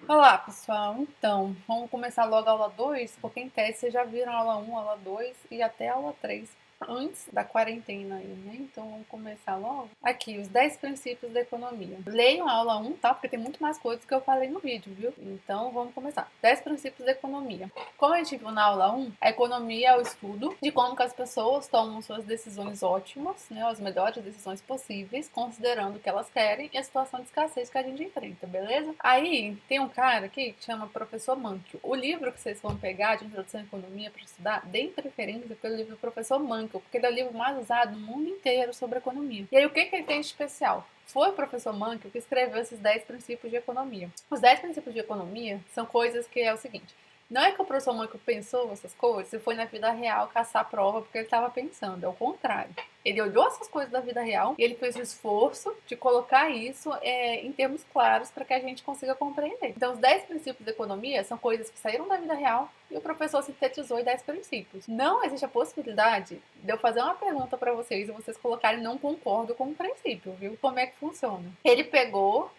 Olá, pessoal. Então, vamos começar logo a aula 2, porque em tese vocês já viram a aula 1, aula 2 e até a aula 3 antes da quarentena aí, né? Então, vamos começar logo. Aqui, os 10 princípios da economia. Leiam a aula 1, tá? Porque tem muito mais coisas que eu falei no vídeo, viu? Então, vamos começar. 10 princípios da economia. Como a gente viu na aula 1, a economia é o estudo de como que as pessoas tomam suas decisões ótimas, né? As melhores decisões possíveis, considerando o que elas querem e a situação de escassez que a gente enfrenta, beleza? Aí, tem um cara aqui que chama Professor Mankiw. O livro que vocês vão pegar de Introdução à Economia para estudar, deem preferência pelo livro do Professor Mankiw, porque ele é o livro mais usado no mundo inteiro sobre economia. E aí, o que ele tem de especial? Foi o professor Mankiw que escreveu esses 10 princípios de economia. Os 10 princípios de economia são coisas que é o seguinte: não é que o professor Mankiw pensou essas coisas e foi na vida real caçar a prova porque ele estava pensando, é o contrário. Ele olhou essas coisas da vida real e ele fez o esforço de colocar isso em termos claros para que a gente consiga compreender. Então, os 10 princípios da economia são coisas que saíram da vida real e o professor sintetizou em 10 princípios. Não existe a possibilidade de eu fazer uma pergunta para vocês e vocês colocarem não concordo com o princípio, viu? Como é que funciona? Ele pegou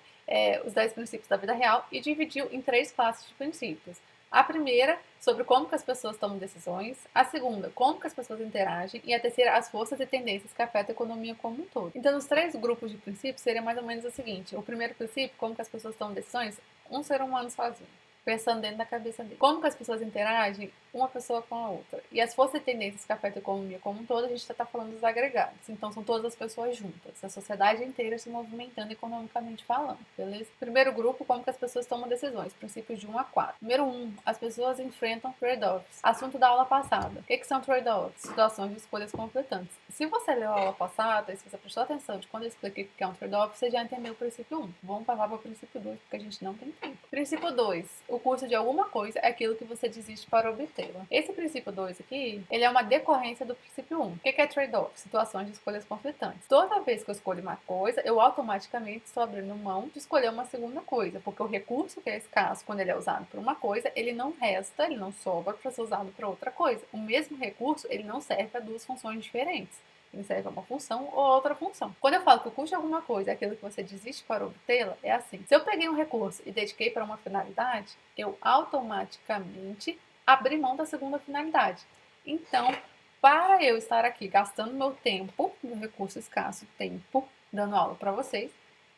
os 10 princípios da vida real e dividiu em 3 classes de princípios. A primeira, sobre como que as pessoas tomam decisões. A segunda, como que as pessoas interagem. E a terceira, as forças e tendências que afetam a economia como um todo. Então, os 3 grupos de princípios seria mais ou menos o seguinte. O primeiro princípio, como que as pessoas tomam decisões, um ser humano sozinho, pensando dentro da cabeça dele. Como que as pessoas interagem uma pessoa com a outra. E as forças e tendências que afetam a economia como um todo, a gente está falando dos agregados. Então, são todas as pessoas juntas, a sociedade inteira se movimentando economicamente falando, beleza? Primeiro grupo, como que as pessoas tomam decisões, princípios de 1 a 4. Número 1, as pessoas enfrentam trade-offs. Assunto da aula passada. O que são trade-offs? Situações de escolhas conflitantes. Se você leu a aula passada, e se você prestou atenção de quando eu expliquei o que é um trade-off, você já entendeu o princípio 1. Vamos passar para o princípio 2, porque a gente não tem tempo. Princípio 2, o custo de alguma coisa é aquilo que você desiste para obter. Esse princípio 2 aqui, ele é uma decorrência do princípio 1. O que é trade-off? Situações de escolhas conflitantes. Toda vez que eu escolho uma coisa, eu automaticamente estou abrindo mão de escolher uma segunda coisa, porque o recurso que é escasso quando ele é usado para uma coisa, ele não resta, ele não sobra para ser usado para outra coisa. O mesmo recurso, ele não serve para duas funções diferentes. Ele serve para uma função ou outra função. Quando eu falo que o custo de alguma coisa é aquilo que você desiste para obtê-la, é assim. Se eu peguei um recurso e dediquei para uma finalidade, eu automaticamente abrir mão da segunda finalidade. Então, para eu estar aqui gastando meu tempo, meu recurso escasso, tempo, dando aula para vocês,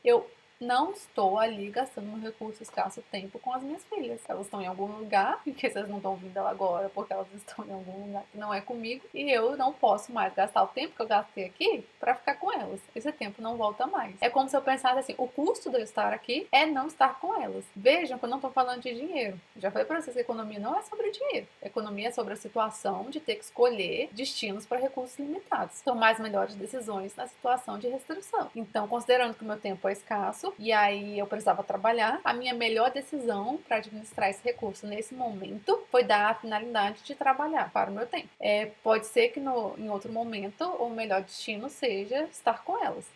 eu não estou ali gastando meu recurso escasso tempo com as minhas filhas. Elas estão em algum lugar, porque vocês não estão ouvindo ela agora, porque elas estão em algum lugar que não é comigo, e eu não posso mais gastar o tempo que eu gastei aqui para ficar com elas. Esse tempo não volta mais. É como se eu pensasse assim, o custo de eu estar aqui é não estar com elas. Vejam que eu não estou falando de dinheiro. Já falei para vocês que economia não é sobre dinheiro. Economia é sobre a situação de ter que escolher destinos para recursos limitados. Tomar as melhores decisões na situação de restrição. Então, considerando que o meu tempo é escasso, e aí eu precisava trabalhar, a minha melhor decisão para administrar esse recurso nesse momento foi dar a finalidade de trabalhar para o meu tempo. Pode ser que em outro momento o melhor destino seja estar com elas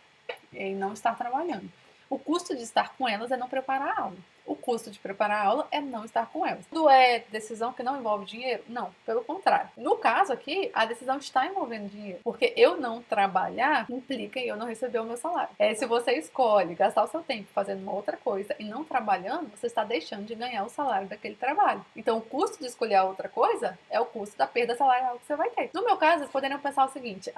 e não estar trabalhando. O custo de estar com elas é não preparar a aula. O custo de preparar a aula é não estar com elas. Tudo é decisão que não envolve dinheiro? Não, pelo contrário. No caso aqui, a decisão está envolvendo dinheiro, porque eu não trabalhar implica em eu não receber o meu salário. Se você escolhe gastar o seu tempo fazendo uma outra coisa e não trabalhando, você está deixando de ganhar o salário daquele trabalho. Então, o custo de escolher a outra coisa é o custo da perda salarial que você vai ter. No meu caso, vocês poderiam pensar o seguinte: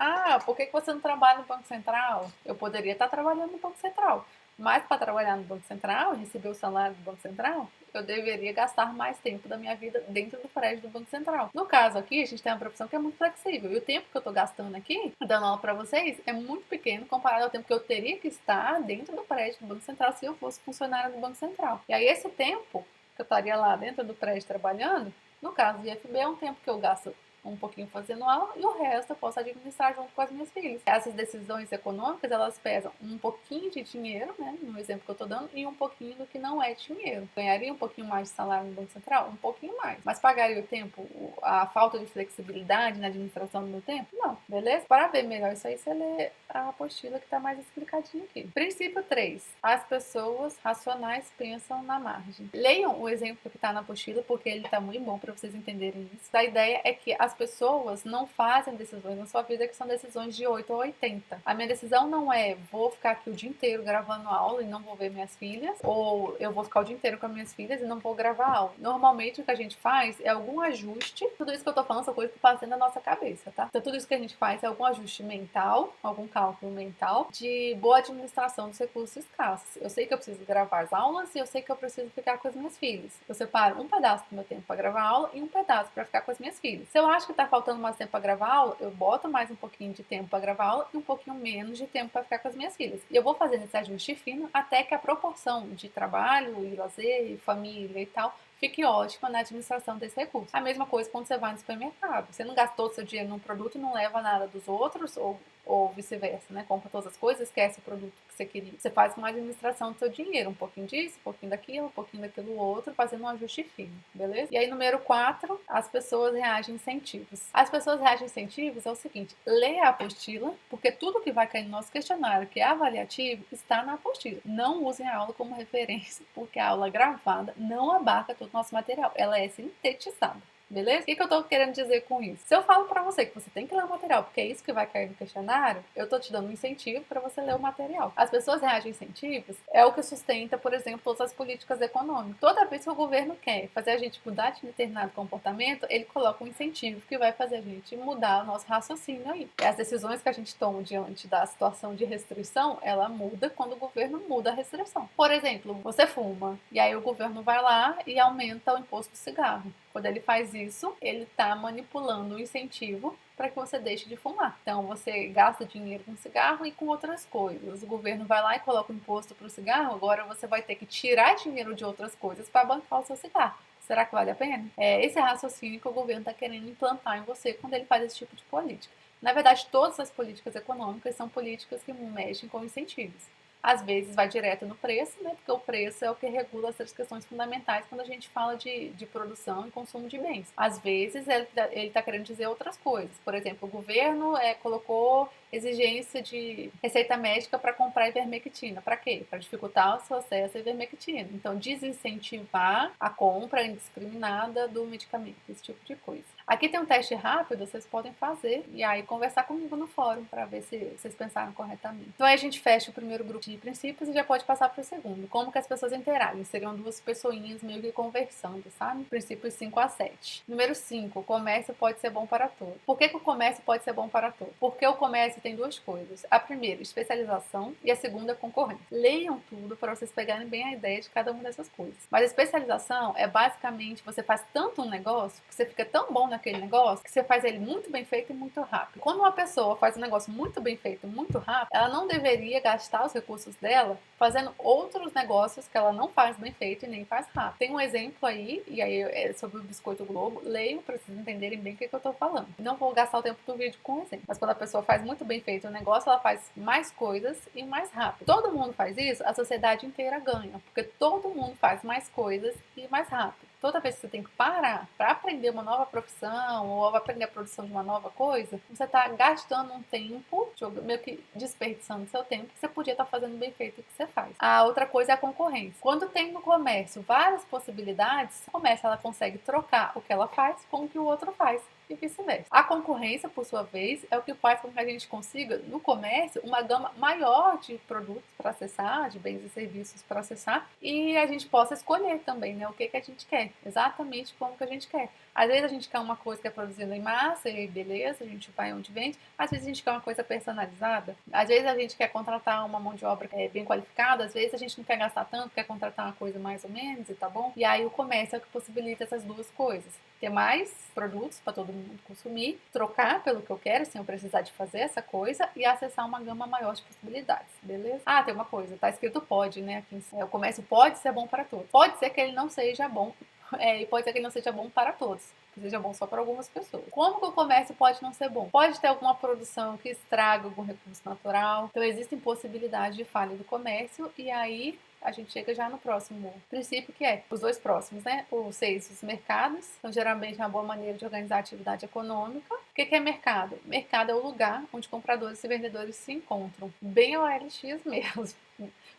por que você não trabalha no Banco Central? Eu poderia estar trabalhando no Banco Central. Mas para trabalhar no Banco Central, receber o salário do Banco Central, eu deveria gastar mais tempo da minha vida dentro do prédio do Banco Central. No caso aqui, a gente tem uma profissão que é muito flexível. E o tempo que eu estou gastando aqui, dando aula para vocês, é muito pequeno comparado ao tempo que eu teria que estar dentro do prédio do Banco Central se eu fosse funcionário do Banco Central. E aí esse tempo que eu estaria lá dentro do prédio trabalhando, no caso de IFB, é um tempo que eu gasto um pouquinho fazendo aula e o resto eu posso administrar junto com as minhas filhas. Essas decisões econômicas, elas pesam um pouquinho de dinheiro, né, no exemplo que eu tô dando, e um pouquinho do que não é dinheiro. Ganharia um pouquinho mais de salário no Banco Central? Um pouquinho mais. Mas pagaria o tempo, a falta de flexibilidade na administração do meu tempo? Não, beleza? Para ver melhor isso aí, você lê a apostila que está mais explicadinha aqui. Princípio 3. As pessoas racionais pensam na margem. Leiam o exemplo que está na apostila, porque ele está muito bom para vocês entenderem isso. A ideia é que as pessoas não fazem decisões na sua vida que são decisões de 8 ou 80. A minha decisão não é vou ficar aqui o dia inteiro gravando aula e não vou ver minhas filhas, ou eu vou ficar o dia inteiro com as minhas filhas e não vou gravar aula. Normalmente o que a gente faz é algum ajuste. Tudo isso que eu tô falando são coisas que passam na nossa cabeça, tá? Então tudo isso que a gente faz é algum ajuste mental, algum cálculo mental de boa administração dos recursos escassos. Eu sei que eu preciso gravar as aulas e eu sei que eu preciso ficar com as minhas filhas. Eu separo um pedaço do meu tempo para gravar aula e um pedaço para ficar com as minhas filhas. Se eu acho que tá faltando mais tempo para gravar aula, eu boto mais um pouquinho de tempo para gravar aula e um pouquinho menos de tempo para ficar com as minhas filhas. E eu vou fazendo esse ajuste fino até que a proporção de trabalho e lazer e família e tal fique ótima na administração desse recurso. A mesma coisa quando você vai no supermercado. Você não gastou seu dinheiro num produto e não leva nada dos outros, ou vice-versa, né? Compra todas as coisas, esquece o produto que você queria. Você faz uma administração do seu dinheiro, um pouquinho disso, um pouquinho daquilo outro, fazendo um ajuste fino, beleza? E aí, número 4, as pessoas reagem incentivos. As pessoas reagem incentivos é o seguinte, leia a apostila, porque tudo que vai cair no nosso questionário, que é avaliativo, está na apostila. Não usem a aula como referência, porque a aula gravada não abarca todo o nosso material, ela é sintetizada. Beleza? O que eu tô querendo dizer com isso? Se eu falo pra você que você tem que ler o material, porque é isso que vai cair no questionário, eu tô te dando um incentivo pra você ler o material. As pessoas reagem a incentivos é o que sustenta, por exemplo, todas as políticas econômicas. Toda vez que o governo quer fazer a gente mudar de determinado comportamento, ele coloca um incentivo que vai fazer a gente mudar o nosso raciocínio aí. E as decisões que a gente toma diante da situação de restrição, ela muda quando o governo muda a restrição. Por exemplo, você fuma, e aí o governo vai lá e aumenta o imposto do cigarro. Quando ele faz isso, ele está manipulando o incentivo para que você deixe de fumar. Então, você gasta dinheiro com cigarro e com outras coisas. O governo vai lá e coloca o imposto para o cigarro, agora você vai ter que tirar dinheiro de outras coisas para bancar o seu cigarro. Será que vale a pena? É esse raciocínio que o governo está querendo implantar em você quando ele faz esse tipo de política. Na verdade, todas as políticas econômicas são políticas que mexem com incentivos. Às vezes vai direto no preço, né? Porque o preço é o que regula essas questões fundamentais quando a gente fala de produção e consumo de bens. Às vezes ele está querendo dizer outras coisas. Por exemplo, o governo colocou exigência de receita médica para comprar ivermectina. Para quê? Para dificultar o seu acesso à ivermectina. Então, desincentivar a compra indiscriminada do medicamento, esse tipo de coisa. Aqui tem um teste rápido, vocês podem fazer e aí conversar comigo no fórum para ver se vocês pensaram corretamente. Então aí a gente fecha o primeiro grupo de princípios e já pode passar para o segundo. Como que as pessoas interagem? Seriam duas pessoinhas meio que conversando, sabe? Princípios 5 a 7. Número 5, o comércio pode ser bom para todos. Por que o comércio pode ser bom para todos? Porque o comércio tem duas coisas. A primeira, especialização, e a segunda, concorrência. Leiam tudo para vocês pegarem bem a ideia de cada uma dessas coisas. Mas a especialização é basicamente você faz tanto um negócio, que você fica tão bom naquele negócio, que você faz ele muito bem feito e muito rápido. Quando uma pessoa faz um negócio muito bem feito, muito rápido, ela não deveria gastar os recursos dela fazendo outros negócios que ela não faz bem feito e nem faz rápido. Tem um exemplo aí, e aí é sobre o Biscoito Globo. Leiam para vocês entenderem bem o que eu tô falando. Não vou gastar o tempo do vídeo com exemplo. Mas quando a pessoa faz muito bem feito o negócio, ela faz mais coisas e mais rápido. Todo mundo faz isso, a sociedade inteira ganha. Porque todo mundo faz mais coisas e mais rápido. Toda vez que você tem que parar para aprender uma nova profissão ou aprender a produção de uma nova coisa, você está gastando um tempo, meio que desperdiçando seu tempo, que você podia estar fazendo bem feito o que você faz. A outra coisa é a concorrência. Quando tem no comércio várias possibilidades, o comércio ela consegue trocar o que ela faz com o que o outro faz. E vice-versa. A concorrência, por sua vez, é o que faz com que a gente consiga, no comércio, uma gama maior de produtos para acessar, de bens e serviços para acessar, e a gente possa escolher também, né, o que a gente quer, exatamente como que a gente quer. Às vezes a gente quer uma coisa que é produzida em massa e beleza, a gente vai onde vende. Às vezes a gente quer uma coisa personalizada. Às vezes a gente quer contratar uma mão de obra bem qualificada. Às vezes a gente não quer gastar tanto, quer contratar uma coisa mais ou menos e tá bom. E aí o comércio é o que possibilita essas duas coisas. Ter mais produtos para todo mundo consumir, trocar pelo que eu quero, sem eu precisar de fazer essa coisa e acessar uma gama maior de possibilidades, beleza? Ah, tem uma coisa, tá escrito pode, né? Aqui o comércio pode ser bom para todos. Pode ser que ele não seja bom e pode ser que ele não seja bom para todos, que seja bom só para algumas pessoas. Como que o comércio pode não ser bom? Pode ter alguma produção que estraga algum recurso natural, então existem possibilidades de falha do comércio, e aí a gente chega já no próximo princípio, que é os dois próximos, né? Os mercados, então geralmente é uma boa maneira de organizar a atividade econômica. O que é mercado? Mercado é o lugar onde compradores e vendedores se encontram, bem OLX mesmo,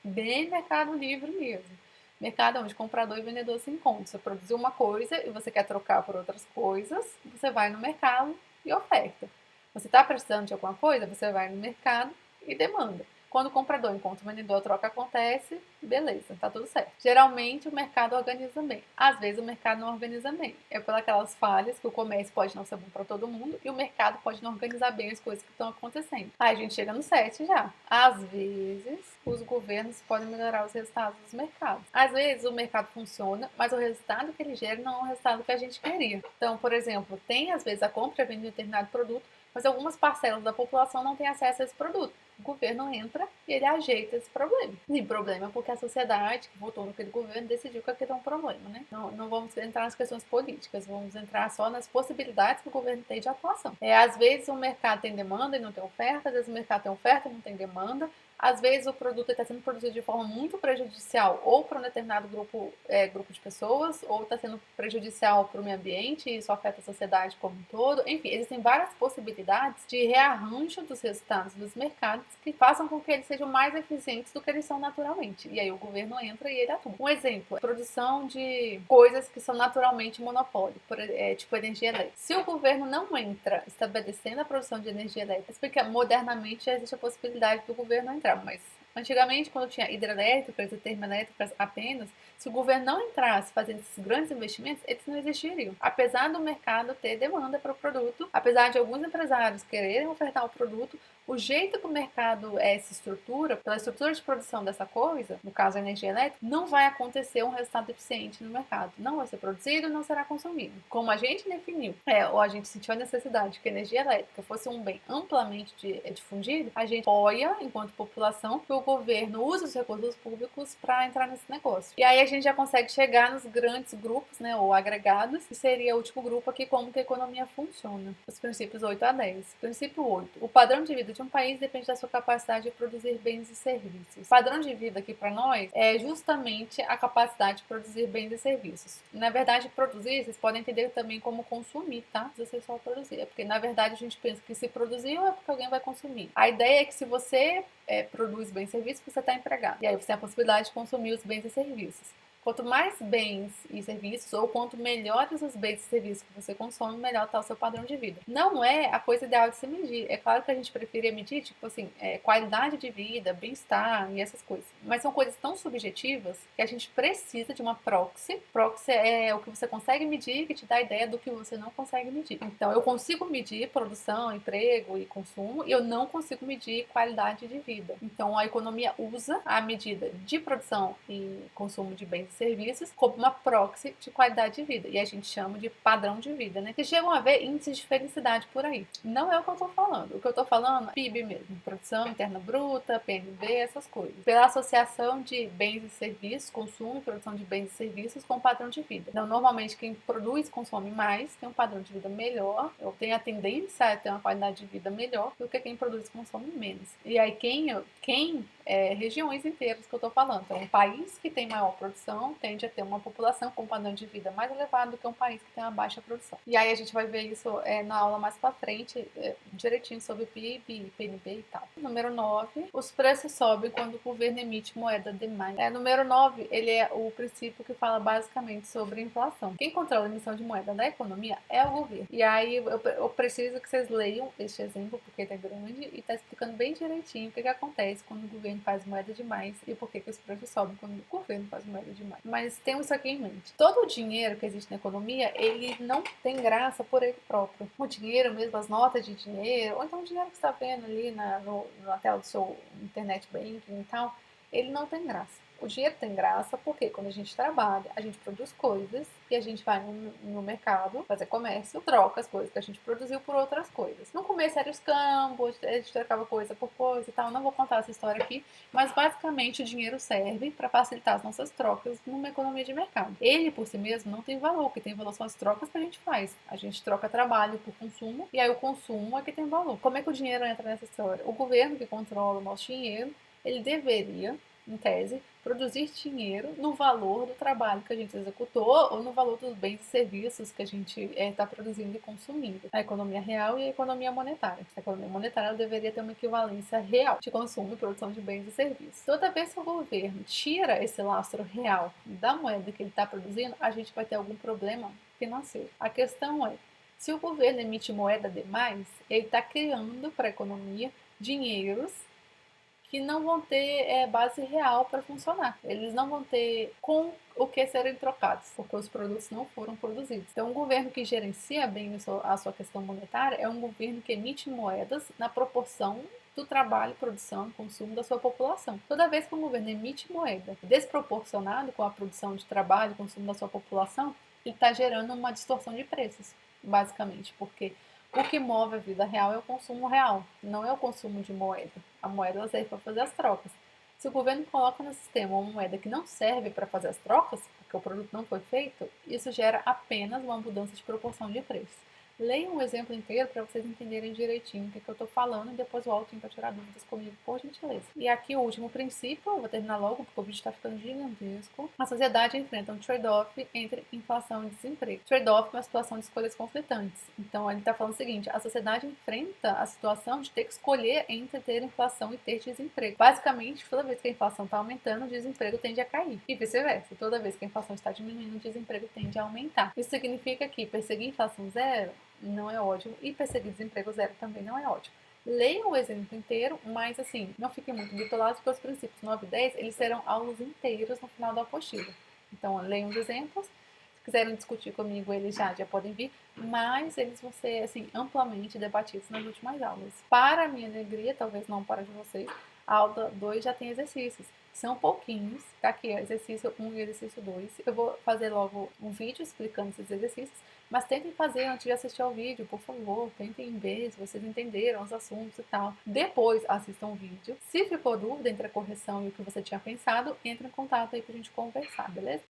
bem Mercado Livre mesmo. Mercado é onde comprador e vendedor se encontram. Você produziu uma coisa e você quer trocar por outras coisas, você vai no mercado e oferta. Você está precisando de alguma coisa, você vai no mercado e demanda. Quando o comprador encontra o vendedor, a troca acontece, beleza, tá tudo certo. Geralmente o mercado organiza bem. Às vezes o mercado não organiza bem. É por aquelas falhas que o comércio pode não ser bom para todo mundo e o mercado pode não organizar bem as coisas que estão acontecendo. Aí a gente chega no 7 já. Às vezes os governos podem melhorar os resultados dos mercados. Às vezes o mercado funciona, mas o resultado que ele gera não é o resultado que a gente queria. Então, por exemplo, tem às vezes a compra e venda de um determinado produto, mas algumas parcelas da população não têm acesso a esse produto. O governo entra e ele ajeita esse problema. E problema é porque a sociedade que votou naquele governo decidiu que aquilo é um problema, né? Não vamos entrar nas questões políticas, vamos entrar só nas possibilidades que o governo tem de atuação. Às vezes o mercado tem demanda e não tem oferta, às vezes o mercado tem oferta e não tem demanda. Às vezes o produto está sendo produzido de forma muito prejudicial ou para um determinado grupo de pessoas, ou está sendo prejudicial para o meio ambiente, e isso afeta a sociedade como um todo. Enfim, existem várias possibilidades de rearranjo dos resultados dos mercados que façam com que eles sejam mais eficientes do que eles são naturalmente. E aí o governo entra e ele atua. Um exemplo, a produção de coisas que são naturalmente monopólio, tipo energia elétrica. Se o governo não entra estabelecendo a produção de energia elétrica, porque modernamente já existe a possibilidade do governo entrar, mas antigamente, quando tinha hidrelétricas e termoelétricas apenas, se o governo não entrasse fazendo esses grandes investimentos, eles não existiriam. Apesar do mercado ter demanda para o produto, apesar de alguns empresários quererem ofertar o produto, o jeito que o mercado se estrutura, pela estrutura de produção dessa coisa, no caso a energia elétrica, não vai acontecer um resultado eficiente no mercado. Não vai ser produzido, não será consumido. Como a gente definiu, ou a gente sentiu a necessidade que a energia elétrica fosse um bem amplamente difundido, a gente apoia, enquanto população, que o governo use os recursos públicos para entrar nesse negócio. E aí a gente já consegue chegar nos grandes grupos, né, ou agregados, que seria o último grupo aqui, como que a economia funciona. Os princípios 8 a 10. Princípio 8. O padrão de vida de um país depende da sua capacidade de produzir bens e serviços. O padrão de vida aqui para nós é justamente a capacidade de produzir bens e serviços. Na verdade, produzir, vocês podem entender também como consumir, tá? Se você só produzir. É porque, na verdade, a gente pensa que se produziu é porque alguém vai consumir. A ideia é que se você produz bens e serviços, você está empregado. E aí você tem a possibilidade de consumir os bens e serviços. Quanto mais bens e serviços, ou quanto melhores os bens e serviços que você consome, melhor está o seu padrão de vida. Não é a coisa ideal de se medir. É claro que a gente preferia medir, tipo assim, qualidade de vida, bem-estar e essas coisas. Mas são coisas tão subjetivas que a gente precisa de uma proxy. Proxy é o que você consegue medir, que te dá a ideia do que você não consegue medir. Então, eu consigo medir produção, emprego e consumo, e eu não consigo medir qualidade de vida. Então, a economia usa a medida de produção e consumo de bens e serviços como uma proxy de qualidade de vida. E a gente chama de padrão de vida, né? Que chegam a ver índices de felicidade por aí. Não é o que eu tô falando. O que eu tô falando é PIB mesmo. Produção interna bruta, PNB, essas coisas. Pela associação de bens e serviços, consumo e produção de bens e serviços com padrão de vida. Então, normalmente, quem produz e consome mais tem um padrão de vida melhor, ou tem a tendência a ter uma qualidade de vida melhor do que quem produz e consome menos. E aí, regiões inteiras que eu tô falando. Então, um país que tem maior produção tende a ter uma população com um padrão de vida mais elevado do que um país que tem uma baixa produção. E aí a gente vai ver isso na aula mais pra frente, direitinho sobre PIB, PNB e tal. Número 9, os preços sobem quando o governo emite moeda demais. Número 9, ele é o princípio que fala basicamente sobre inflação. Quem controla a emissão de moeda da economia é o governo. E aí eu preciso que vocês leiam este exemplo, porque ele é grande e tá explicando bem direitinho o que acontece quando o governo faz moeda demais e por que os preços sobem quando o governo faz moeda demais. Mas temos isso aqui em mente. Todo o dinheiro que existe na economia, ele não tem graça por ele próprio. O dinheiro mesmo, as notas de dinheiro, ou então o dinheiro que você está vendo ali na tela do seu internet banking e tal, ele não tem graça. O dinheiro tem graça porque quando a gente trabalha, a gente produz coisas e a gente vai no mercado fazer comércio, troca as coisas que a gente produziu por outras coisas. No começo era escambo, a gente trocava coisa por coisa e tal. Não vou contar essa história aqui, mas basicamente o dinheiro serve para facilitar as nossas trocas numa economia de mercado. Ele por si mesmo não tem valor, o que tem valor são as trocas que a gente faz. A gente troca trabalho por consumo e aí o consumo é que tem valor. Como é que o dinheiro entra nessa história? O governo que controla o nosso dinheiro, ele deveria, em tese, produzir dinheiro no valor do trabalho que a gente executou ou no valor dos bens e serviços que a gente está produzindo e consumindo. A economia real e a economia monetária. A economia monetária deveria ter uma equivalência real de consumo e produção de bens e serviços. Toda vez que o governo tira esse lastro real da moeda que ele está produzindo, a gente vai ter algum problema financeiro. A questão é, se o governo emite moeda demais, ele está criando para a economia dinheiros que não vão ter base real para funcionar. Eles não vão ter com o que serem trocados, porque os produtos não foram produzidos. Então, um governo que gerencia bem a sua questão monetária é um governo que emite moedas na proporção do trabalho, produção e consumo da sua população. Toda vez que um governo emite moeda desproporcionado com a produção de trabalho e consumo da sua população, ele está gerando uma distorção de preços, basicamente, porque o que move a vida real é o consumo real, não é o consumo de moeda. A moeda ela serve para fazer as trocas. Se o governo coloca no sistema uma moeda que não serve para fazer as trocas, porque o produto não foi feito, isso gera apenas uma mudança de proporção de preço. Leia um exemplo inteiro para vocês entenderem direitinho o que eu estou falando e depois voltem para tirar dúvidas comigo, por gentileza. E aqui o último princípio, eu vou terminar logo porque o vídeo está ficando gigantesco. A sociedade enfrenta um trade-off entre inflação e desemprego. Trade-off é uma situação de escolhas conflitantes. Então ele está falando o seguinte, a sociedade enfrenta a situação de ter que escolher entre ter inflação e ter desemprego. Basicamente, toda vez que a inflação está aumentando, o desemprego tende a cair. E vice-versa, toda vez que a inflação está diminuindo, o desemprego tende a aumentar. Isso significa que perseguir inflação zero não é ótimo e perseguir desemprego zero também não é ótimo. Leiam o exemplo inteiro, mas assim, não fiquem muito bitolados, porque os princípios 9 e 10, eles serão aulas inteiras no final da apostila. Então, leiam os exemplos, se quiserem discutir comigo, eles já podem vir, mas eles vão ser, assim, amplamente debatidos nas últimas aulas. Para a minha alegria, talvez não para de vocês, a aula 2 já tem exercícios. São pouquinhos, tá aqui, ó, exercício 1 e exercício 2. Eu vou fazer logo um vídeo explicando esses exercícios, mas tentem fazer antes de assistir ao vídeo, por favor. Tentem ver se vocês entenderam os assuntos e tal. Depois assistam o vídeo. Se ficou dúvida entre a correção e o que você tinha pensado, entre em contato aí pra gente conversar, beleza?